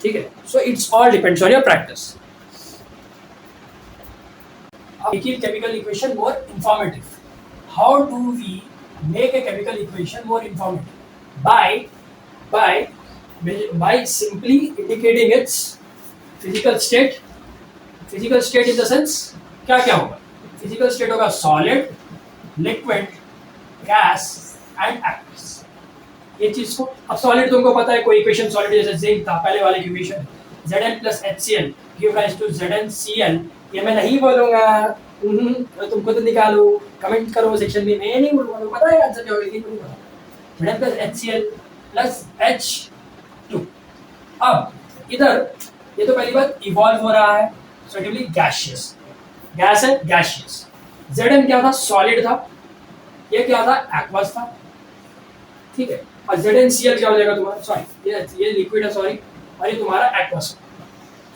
ठीक है. So it's all depends on your practice. Making chemical equation more informative. How do we make a chemical equation more informative? By simply indicating its physical state. Physical state in the sense क्या होगा? Physical state होगा solid, liquid, gas and aqueous. ये चीज को अब solid तुमको पता है. कोई इक्वेशन सॉलिड जैसे जिंक था पहले वाले equation Zn plus HCl give rise to ZnCl. ये मैं नहीं बोलूंगा. तुम खुद निकालो, कमेंट करो सेक्शन में. मैं नहीं बोलूंगा, पता है आंसर क्या होगा लेकिन नहीं पता. Zn plus HCl plus H2. अब इधर ये तो पहली बात इवॉल्व हो रहा है. So it will B gaseous. Gas है, गैसियस. Zn क्या था? सॉलिड था. ये क्या था? एक्वस था. ठीक है. और ZnCl क्या हो जाएगा तुम्हारा? सॉरी ये लिक्विड है, सॉरी, और ये तुम्हारा aqueous.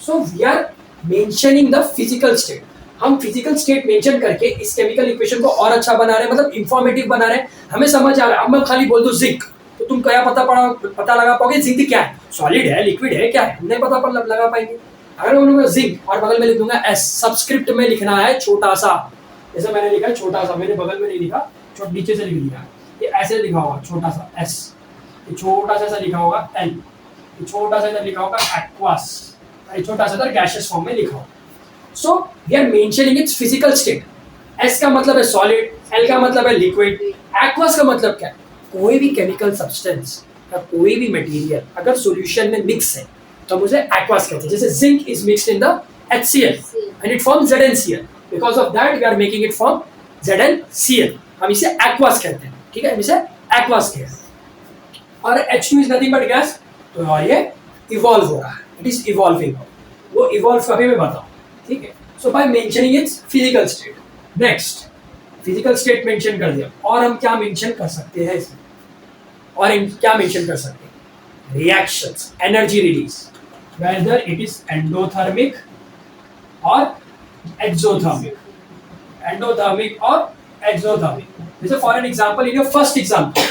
So we are mentioning the physical state. हम फिजिकल स्टेट मेंशन करके इस केमिकल इक्वेशन को और अच्छा बना रहे हैं, मतलब इंफॉर्मेटिव बना रहे हैं. हमें समझ आ रहा है. अब मैं खाली बोल दूं जिंक तो तुम क्या पता लगा पाओगे जिंक क्या है? सॉलिड है, लिक्विड है, क्या है? नहीं पता लगा पाएंगे. अगर मैं बोलूंगा जिंक और बगल में लिख दूंगा एस, सबस्क्रिप्ट में लिखना है छोटा सा, जैसे मैंने लिखा है छोटा सा, मैंने बगल में नहीं लिखा, नीचे से लिख दिया. ये ऐसे लिखा होगा छोटा सा एस, ये छोटा सा लिखा होगा एल, ये छोटा सा इधर लिखा होगा एक्वास, और ये छोटा सा इधर गैसियस फॉर्म में लिखा होगा. So we are mentioning its physical state. S का मतलब है सॉलिड, एल का मतलब है लिक्विड, एक्वास का मतलब क्या है? कोई भी केमिकल सब्सटेंस या कोई भी मटेरियल अगर सॉल्यूशन में मिक्स है तो मुझे एक्वास कहते हैं. जैसे zinc is mixed in the HCl and it forms ZnCl. Because of that we are making it form ZnCl. हम इसे एक्वास कहते हैं. ठीक है, हम इसे एक्वास कहते हैं. और H2 is nothing but gas. तो और ये इवॉल्व हो रहा है, इट इज इवॉल्विंग. वो इवॉल्व कभी मैं बताऊं. ठीक है. So by mentioning its physical state. Next physical state mention कर दिया. और हम क्या मेंशन कर सकते हैं इसमें? और क्या मेंशन कर सकते हैं? Reactions, energy release, whether it is endothermic और एक्सोथर्मिक. एंडोथर्मिक और एक्सोथर्मिक. जैसे for an example, in your first example,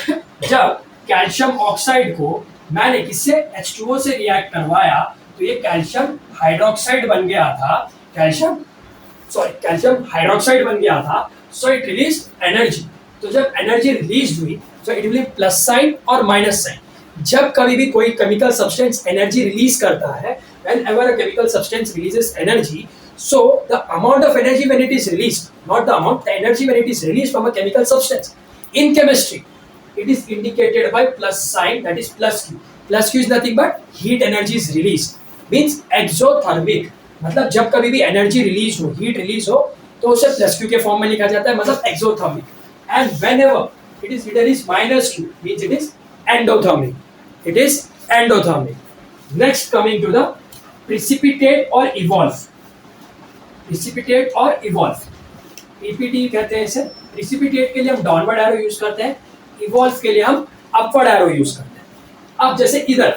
जब कैल्शियम ऑक्साइड को मैंने किससे H2O से रिएक्ट करवाया तो ये कैल्शियम हाइड्रोक्साइड बन गया था. कैल्शियम हाइड्रोक्साइड बन गया था. So it release energy. तो जब एनर्जी रिलीज हुई तो इट विल प्लस साइन और माइनस साइन. जब कभी भी कोई केमिकल सब्सटेंस एनर्जी रिलीज करता है, whenever a chemical substance releases energy, so the amount of energy when it is released, not the amount, the energy when it is released from a chemical substance. In chemistry, it is indicated by plus sign, that is plus Q. Plus Q is nothing but heat energy is released. Means exothermic. मतलब जब कभी भी energy release हो, heat release हो, तो उसे plus Q के form में लिखा जाता है, मतलब exothermic. and whenever it is written is -2 means it is endothermic. It is endothermic. Next, coming to the precipitate or evolve. Precipitate और evolve. PPT कहते हैं इसे. Precipitate के लिए हम डाउनवर्ड एरो यूज करते हैं, evolve के लिए हम अपवर्ड एरो यूज करते हैं. अब जैसे इधर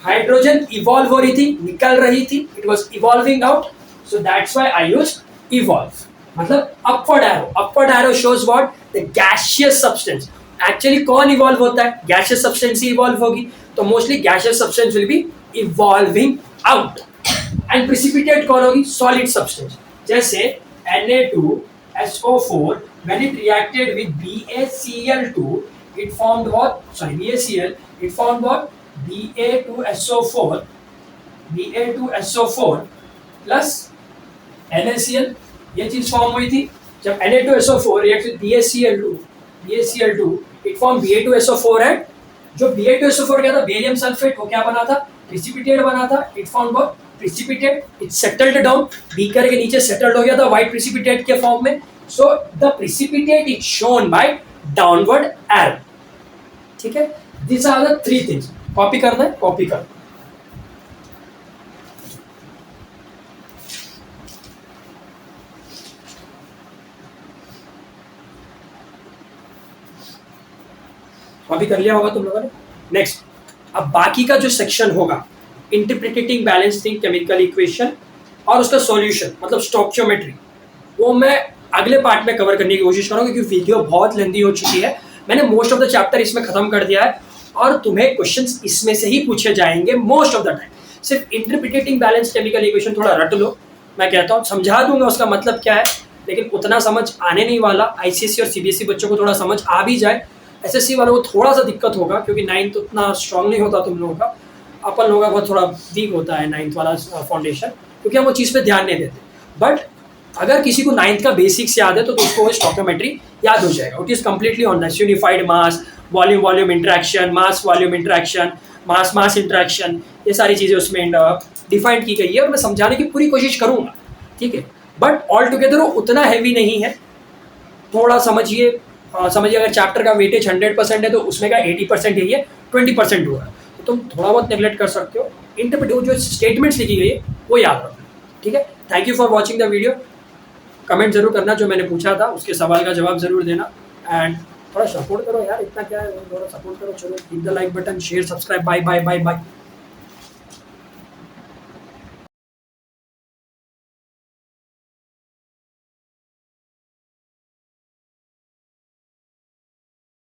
हाइड्रोजन इवॉल्व हो रही थी, निकल रही थी, it was evolving out, so that's why I use evolve. मतलब upward arrow. Upward arrow shows what? The gaseous substance. Actually कौन इवॉल्व होता है? गैसियस सब्सटेंस ही इवॉल्व होगी, तो mostly gaseous substance will be evolving out. And precipitate कौन होगी? Solid substance. जैसे Na2SO4 when it reacted with BaCl2 it formed what? Sorry, BaCl, it formed what? Ba2SO4 plus NaCl. ये चीज form हुई थी जब Na2SO4 reacts with BaCl2 it formed Ba2SO4 and जो Ba2SO4 क्या था? Barium sulphate. वो क्या बना था? प्रिसिपिटेट बना था. It form what? precipitate. It settled down. Beaker के नीचे सेटल्ड हो गया था white precipitate के फॉर्म में. So the precipitate is shown by downward arrow. ठीक है? These are the three things. Copy करना है, कॉपी कर. कॉपी कर लिया होगा तुम लोगों ने. नेक्स्ट, अब बाकी का जो सेक्शन होगा, इंटरप्रिटेटिंग बैलेंसिंग केमिकल इक्वेशन और उसका सॉल्यूशन मतलब स्टोइकियोमेट्री, वो मैं अगले पार्ट में कवर करने की कोशिश करूँगा क्योंकि वीडियो बहुत लेंदी हो चुकी है. मैंने मोस्ट ऑफ द चैप्टर इसमें खत्म कर दिया है और तुम्हें क्वेश्चंस इसमें से ही पूछे जाएंगे मोस्ट ऑफ द टाइम. सिर्फ इंटरप्रिटेटिंग बैलेंस केमिकल इक्वेशन थोड़ा रट लो, मैं कहता हूँ समझा दूंगा उसका मतलब क्या है, लेकिन उतना समझ आने नहीं वाला. ICSE और CBSE बच्चों को थोड़ा समझ आ भी जाए, SSC वालों को थोड़ा सा दिक्कत होगा क्योंकि 9th उतना स्ट्रांग नहीं होता तुम लोगों का. अपन लोगों का बहुत थोड़ा वीक होता है 9th वाला फाउंडेशन क्योंकि हम वो चीज़ पे ध्यान नहीं देते. बट अगर किसी को 9th का बेसिक्स याद है तो उसको स्टोइकियोमेट्री याद हो जाएगा. It is completely on that. Unified mass, volume interaction, mass volume interaction, mass interaction, ये सारी चीज़ें उसमें डिफाइंड की गई है और मैं समझाने की पूरी कोशिश करूँगा. ठीक है, बट ऑल टुगेदर वो उतना हैवी नहीं है. थोड़ा समझिए अगर चैप्टर का वेटेज 100% है तो उसमें का 80% यही है, 20% हुआ है. तुम थोड़ा बहुत नेगलेक्ट कर सकते हो. इंटरप्रेट जो स्टेटमेंट्स लिखी गई है वो याद रखो. ठीक है, thank you for watching the video. Comment जरूर करना जो मैंने पूछा था उसके सवाल का जवाब जरूर देना. एंड थोड़ा सपोर्ट करो यार, इतना क्या है, थोड़ा सपोर्ट करो. चलो, hit the like button, share, subscribe. Bye bye bye bye.